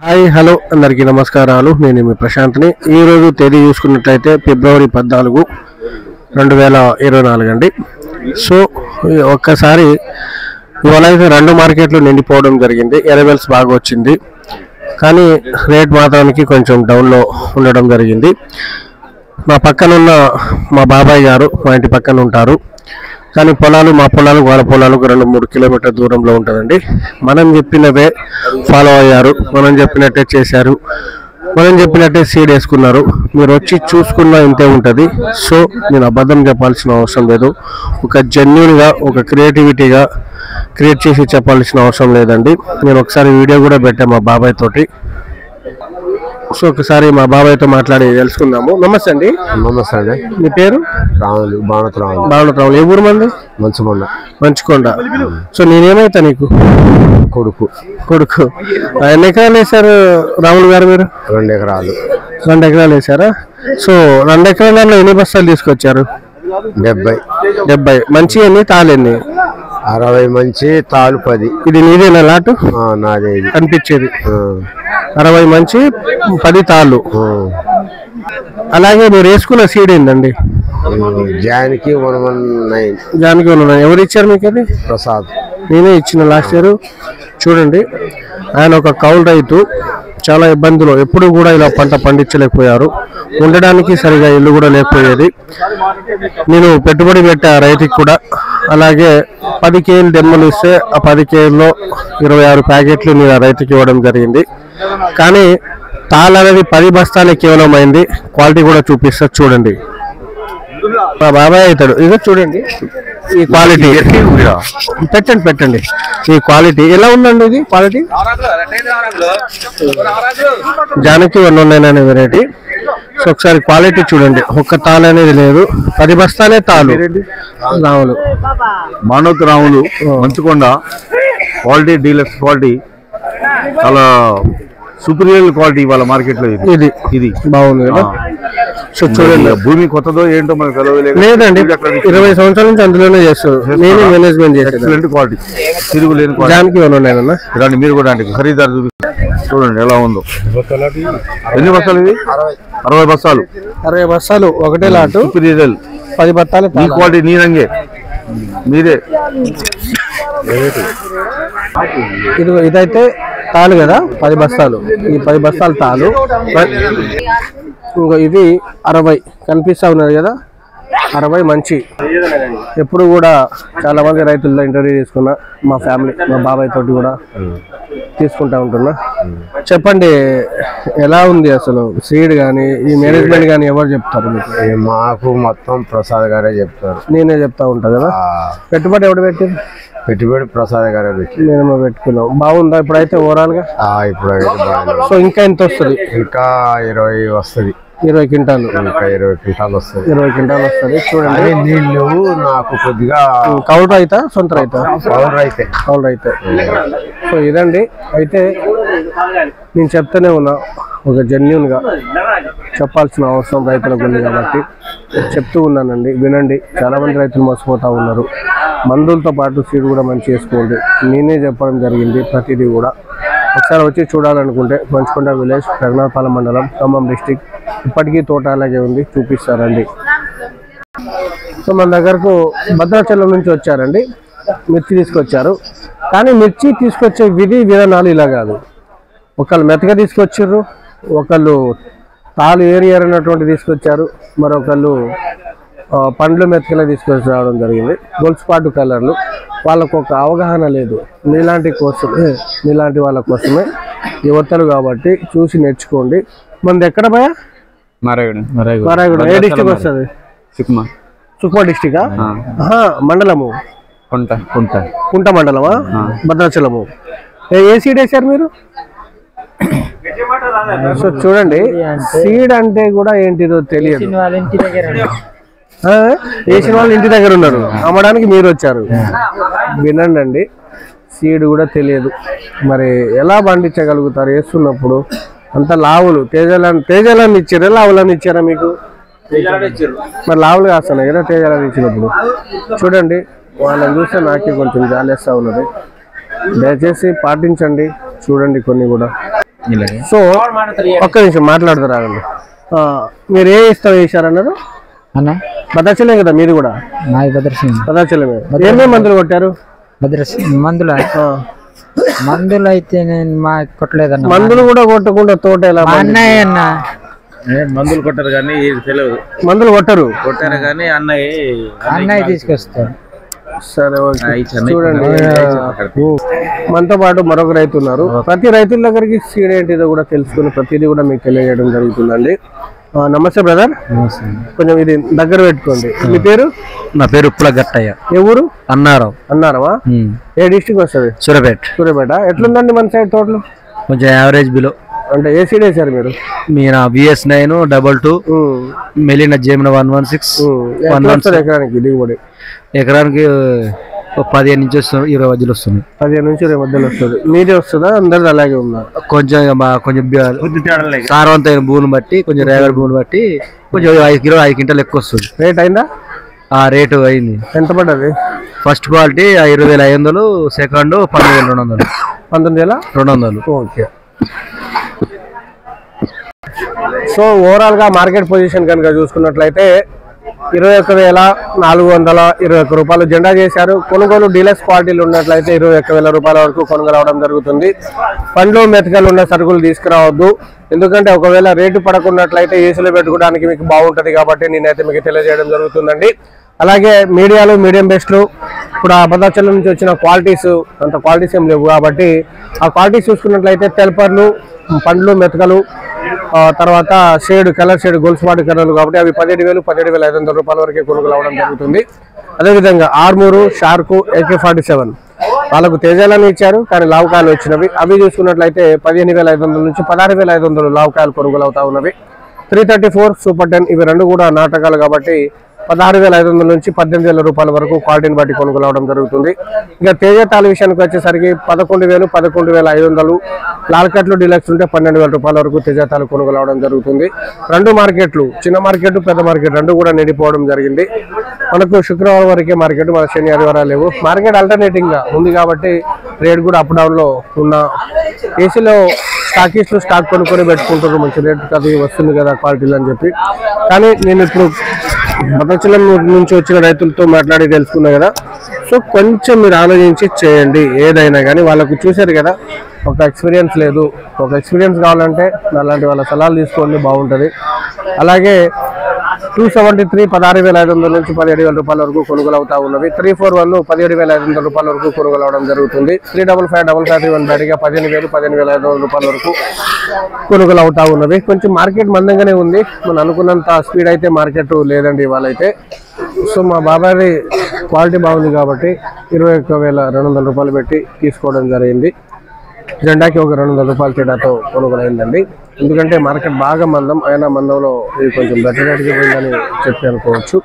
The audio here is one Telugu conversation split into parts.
హాయ్ హలో అందరికీ నమస్కారాలు. నేను మీ ప్రశాంత్ని. ఈరోజు తేదీ చూసుకున్నట్లయితే ఫిబ్రవరి 14, 2024 అండి. సో ఒక్కసారి ఇవాళ అయితే రెండు మార్కెట్లు నిండిపోవడం జరిగింది. ఎరవెల్స్ బాగా వచ్చింది, కానీ రేట్ మాత్రానికి కొంచెం డౌన్లో ఉండడం జరిగింది. మా పక్కనున్న మా బాబాయ్ గారు మా ఇంటి పక్కన ఉంటారు, కానీ మా పొలాలు వాళ్ళ పొలాలకు 2-3 కిలోమీటర్ల దూరంలో ఉంటుందండి. మనం చెప్పినవే ఫాలో అయ్యారు, మనం చెప్పినట్టే చేశారు, మనం చెప్పినట్టే సీడ్ వేసుకున్నారు. మీరు వచ్చి చూసుకున్నా ఇంతే ఉంటుంది. సో నేను అబద్ధం చెప్పాల్సిన అవసరం లేదు. ఒక జెన్యూన్గా ఒక క్రియేటివిటీగా క్రియేట్ చేసి చెప్పాల్సిన అవసరం లేదండి. నేను ఒకసారి వీడియో కూడా పెట్టాను మా బాబాయ్ తోటి. సో ఒకసారి మా బాబాయ్తో మాట్లాడి తెలుసుకుందాము. నమస్తే అండి. నమస్తే అండి. మీ పేరు? రాములు. బాణతరాములు. బాణతరాములు. ఏ ఊరు మంది? మంచుకొండ. సో నేనేమైతా నీకు? కొడుకు. ఎన్ని ఎకరాలు వేశారు రాములు గారు మీరు? 2 ఎకరాలు. 2 ఎకరాలు వేశారా? సో 2 ఎకరాలలో ఎన్ని బస్తాలు తీసుకొచ్చారు? 70. మంచి ఎన్ని, తాళ్ళు ఎన్ని? 60 మంచి, తాళ్ళు 10. ఇది నీదేనా లాటు? నాదే. కనిపించేది 60 మంచి, 10 తాళ్ళు. అలాగే మీరు వేసుకున్న సీడ్ ఏంటండి? జానికి 119. జానికి 119. ఎవరు ఇచ్చారు మీకు అది? ప్రసాద్. నేనే ఇచ్చిన లాస్ట్ ఇయర్. చూడండి, ఆయన ఒక కౌలు రైతు, చాలా ఇబ్బందులు, ఎప్పుడు కూడా ఇలా పంట పండించలేకపోయారు. ఉండడానికి సరిగా ఇల్లు కూడా లేకపోయేది. నేను పెట్టుబడి పెట్టా రైతుకి కూడా. అలాగే 10 కేజీలు దెమ్మలు ఇస్తే ఆ 10 కేజీల్లో 26 ప్యాకెట్లు నేను రైతుకి ఇవ్వడం జరిగింది. కానీ తాళ అనేది 10 బస్తాలే కేవలం అయింది. క్వాలిటీ కూడా చూపిస్తా చూడండి. మా బాబాయ్ అవుతాడు. ఇదో చూడండి ఈ క్వాలిటీ. పెట్టండి ఈ క్వాలిటీ ఎలా ఉందండి? ఇది క్వాలిటీ జానకి 119 అనే వెరైటీ. సో ఒకసారి క్వాలిటీ చూడండి. ఒక్క తాళ అనేది లేదు, 10 బస్తాలే తాళు. రాములు, మానవత రాములు, మంచుకొండ. క్వాలిటీ డీలక్స్ క్వాలిటీ, చాలా సూపీరియర్ క్వాలిటీ వాళ్ళ మార్కెట్ లో. ఇది బాగుంది కదా. సో చూడండి, భూమి కొత్తదో ఏంటో మనకు తెలియలేదు. లేదండి, 20 సంవత్సరాల నుంచి అందులోనే చేస్తారు. నేనే మేనేజ్మెంట్ చేస్తాను. ఎక్సలెంట్ క్వాలిటీ, తిరుగులేని జానికి 119 రండి మీరు కూడా అండి. ఖరీదారు చూడండి ఎలా ఉందో. ఎన్ని బస్తాలు ఇది? 60 బస్తాలు. 60 బస్తాలు ఒకటే లాటు. 10 బస్తాలు. ఈ క్వాలిటీ నీ రంగే మీరే. ఇదైతే తాలు కదా, 10 బస్తాలు. ఈ 10 బస్తాలు తాలు. ఇంకో ఇది 60 కనిపిస్తా ఉన్నది కదా, 60 మంచి. ఎప్పుడు కూడా చాలా మంది రైతులతో ఇంటర్వ్యూ తీసుకున్నా, మా ఫ్యామిలీ మా బాబాయ్ తోటి కూడా తీసుకుంటా ఉంటున్నా. చెప్పండి, ఎలా ఉంది అసలు సీడ్ కానీ ఈ మేనేజ్మెంట్ కానీ ఎవరు చెప్తారు మీకు? మాకు మొత్తం ప్రసాద్ గారే చెప్తారు. నేనే చెప్తా ఉంటా కదా. పెట్టుబడి ఎవడు పెట్టింది? పెట్టుబడి ప్రసాద్ గారే పెట్టి నేను పెట్టుకున్నాం. బాగుందా ఇప్పుడైతే ఓవరాల్ గా? ఇప్పుడు సో ఇంకా ఎంత వస్తుంది? ఇంకా 20 వస్తుంది. 20 క్వింటాలు. ఇంకా 20 క్వింటాలు వస్తుంది. 20 క్వింటాలు వస్తుంది. చూడండి, నీళ్ళు నాకు కొద్దిగా కౌలు రైతా సొంత రైతా? కౌలు రైతే. సో ఇదండి. అయితే నేను చెప్తూనే ఉన్నా, ఒక జెన్యూన్గా చెప్పాల్సిన అవసరం రైతులకు ఉంది కాబట్టి చెప్తూ ఉన్నానండి. వినండి, చాలామంది రైతులు మోసపోతూ ఉన్నారు. మందులతో పాటు సీడ్ కూడా మంచి చేసుకోండి. నేనే చెప్పడం జరిగింది ప్రతిదీ కూడా. ఒకసారి వచ్చి చూడాలనుకుంటే మంచుకొండ విలేజ్, రఘునాథపాలెం మండలం, ఖమ్మం డిస్టిక్. ఇప్పటికీ తోట అలాగే ఉంది, చూపిస్తారండి. సో మన దగ్గరకు భద్రాచలం నుంచి వచ్చారండి, మిర్చి తీసుకొచ్చారు. కానీ మిర్చి తీసుకొచ్చే విధానాలు ఇలా కాదు. ఒకళ్ళు మెత్తగా తీసుకొచ్చారు, ఒకళ్ళు తాలు ఏరియర్ తీసుకొచ్చారు, మరొకళ్ళు పండ్లు మెత్తగా తీసుకొచ్చి రావడం జరిగింది. గొలుసుపాటు కలర్లు. వాళ్ళకు ఒక అవగాహన లేదు. మీలాంటి వాళ్ళ కోసమే యువతలు కాబట్టి చూసి నేర్చుకోండి. మనది ఎక్కడ భయ? మరాయగూడ. ఏ డిస్టిక్ వస్తుంది? సుక్మా డిస్టికా? మండలము కుంట మండలమా? భద్రాచలము. ఏ సీడ్ వేసారు మీరు? సో చూడండి, సీడ్ అంటే కూడా ఏంటిదో తెలియదు. వేసిన వాళ్ళు ఇంటి దగ్గర ఉన్నారు, అమ్మడానికి మీరు వచ్చారు. వినండి, సీడ్ కూడా తెలియదు. మరి ఎలా పండించగలుగుతారు వేస్తున్నప్పుడు? అంత లావులు తేజాలని ఇచ్చారా, లావులని ఇచ్చారా మీకు? మరి లావులు కాస్తున్నాయి కదా తేజాలని ఇచ్చినప్పుడు. చూడండి, వాళ్ళని చూస్తే నాకే కొంచెం జాలేస్తా ఉన్నది. దయచేసి పాటించండి, చూడండి కొన్ని కూడా. సో ఒక్క నిమిషం మాట్లాడతారు. మీరు ఏ ఇష్టం వేసారన్నారు అన్న? భద్రాచలం కదా మీది కూడా? భద్రాచలమే. ఏమేమి మందులు కొట్టారు? మందులు అయితే నేను మా కొట్టలేదన్న. మందులు కూడా కొట్టకుండా తోట ఎలా? అన్నయ్య అన్న మందులు కొట్టారు కానీ తెలియదు. మందులు కొట్టారు కానీ అన్నయ్య తీసుకొస్తారు. సరే చూడండి, మనతో పాటు మరొక రైతు ఉన్నారు. ప్రతి రైతుల దగ్గరికి సీడ్ ఏంటిదో కూడా తెలుసుకుని ప్రతిదీ కూడా మీకు తెలియజేయడం జరుగుతుందండి. నమస్తే బ్రదర్, కొంచెం ఇది దగ్గర పెట్టుకోండి. మీ పేరు? నా పేరు ఉప్పుల గట్టయ్య. ఏ ఊరు? అన్నారవా? ఏ డిస్ట్రిక్ట్ వస్తుంది? సూర్యాపేట. ఎట్లుందండి మన సైడ్ తోటలు? కొంచెం యావరేజ్ బిలో. అంటే ఏ సీడ్ వేసారు మీరు? మీరు BS9 22 మెలినా జెమినా 116 ఎకరానికి దిగుబడి? ఎకరానికి 15 నుంచి 20 మధ్యలో వస్తుంది. 15 నుంచి 20 మధ్యలో వస్తుంది. మీదే వస్తుందా? అందరిది అలాగే ఉందా? కొంచెం సారవంతమైన భూమిని బట్టి, కొంచెం రేగడి భూమిని బట్టి కొంచెం 5 క్వింటాలు ఎక్కువ వస్తుంది. రేట్ అయిందా? రేటు అయింది. ఎంత పడ్డది? First quality 20,500, second 19,200. 19,200. Okay. So overall గా మార్కెట్ పొజిషన్ కనుక చూసుకున్నట్లయితే 21,421 రూపాయలు జెండా చేశారు. కొనుగోలు డీలక్స్ క్వాలిటీలు ఉన్నట్లయితే 21,000 రూపాయల వరకు కొనుగోలు అవడం జరుగుతుంది. పండ్లు మెతకలు ఉన్న సరుకులు తీసుకురావద్దు, ఎందుకంటే ఒకవేళ రేటు పడకున్నట్లయితే ఏసీలో పెట్టుకోవడానికి మీకు బాగుంటుంది కాబట్టి నేనైతే మీకు తెలియజేయడం జరుగుతుందండి. అలాగే మీడియాలు, మీడియం బెస్ట్లు ఇప్పుడు ఆ భద్రాచలం నుంచి వచ్చిన క్వాలిటీస్ అంత క్వాలిటీస్ ఏం లేవు కాబట్టి ఆ క్వాలిటీస్ చూసుకున్నట్లయితే తెల్పర్లు, పండ్లు మెతకలు, తర్వాత కలర్ షేడ్ గోల్డ్ స్పాట్ కలర్లు కాబట్టి అవి 17,000, 17,500 రూపాయల వరకే కొనుగోలు అవడం జరుగుతుంది. అదేవిధంగా ఆర్మూరు, షార్కు, AK-47 వాళ్ళకు తేజాలని ఇచ్చారు కానీ లావుకాయలు వచ్చినవి. అవి చూసుకున్నట్లయితే 15,500 నుంచి 16,500 లావుకాయలు కొనుగోలు అవుతా ఉన్నవి. 334 సూపర్ 10 ఇవి రెండు కూడా నాటకాలు కాబట్టి 16,500 నుంచి 18,000 రూపాయల వరకు క్వాలిటీని బట్టి కొనుగోలు అవడం జరుగుతుంది. ఇక తేజతాల విషయానికి వచ్చేసరికి 11,000, 11,500, లాల్కట్లు డీలక్స్ ఉంటే 12,000 రూపాయల వరకు తేజతాలు కొనుగోలు అవడం జరుగుతుంది. రెండు మార్కెట్లు, చిన్న మార్కెట్, పెద్ద మార్కెట్ రెండు కూడా నిండిపోవడం జరిగింది. మనకు శుక్రవారం వరకే మార్కెట్, మన శని ఆదివారాలు లేవు. మార్కెట్ ఆల్టర్నేటింగ్ గా ఉంది కాబట్టి రేట్ కూడా అప్ డౌన్ లో ఉన్న. ఏసీలో స్టాకిస్టులు స్టాక్ కొనుక్కొని పెట్టుకుంటారు, మంచి రేట్ అది వస్తుంది కదా క్వాలిటీలు అని చెప్పి. కానీ నేను ఇప్పుడు భద్రాచలం నుంచి వచ్చిన రైతులతో మాట్లాడి తెలుసుకున్నా కదా. సో కొంచెం మీరు ఆలోచించి చేయండి ఏదైనా కానీ. వాళ్ళకు చూశారు కదా, ఒక ఎక్స్పీరియన్స్ లేదు. ఒక ఎక్స్పీరియన్స్ కావాలంటే అలాంటి వాళ్ళ సలహాలు తీసుకోండి, బాగుంటుంది. అలాగే 273 16,500 నుంచి 17,000 రూపాయల వరకు కొనుగోలు అవుతా ఉన్నవి. 341 17,500 రూపాయల వరకు కొనుగోలు అవడం జరుగుతుంది. 355 బయటగా 15,000, 15,500 రూపాయల వరకు కొనుగోలు అవుతా ఉన్నవి. కొంచెం మార్కెట్ మందంగానే ఉంది, మనం అనుకున్నంత స్పీడ్ అయితే మార్కెట్ లేదండి ఇవాళ అయితే. సో మా బాబాయ్ క్వాలిటీ బాగుంది కాబట్టి 21,200 రూపాయలు పెట్టి తీసుకోవడం జరిగింది. జెండాకి ఒక 200 రూపాయల తేడాతో కొనుగోలు అయిందండి. ఎందుకంటే మార్కెట్ బాగా మందం, అయినా మందంలో ఇది కొంచెం బెటర్ రేట్కి పోయిందని చెప్పి అనుకోవచ్చు.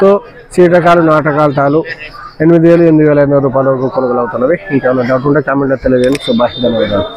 సో సీడ్ రకాలు, నాటకాలు తాలు 8,000, 8,500 రూపాయల వరకు కొనుగోలు అవుతున్నవి. ఇంకా డౌట్ ఉంటే కామెంట్లో తెలియజేయండి. సో బాగా ధన్యవాదాలు.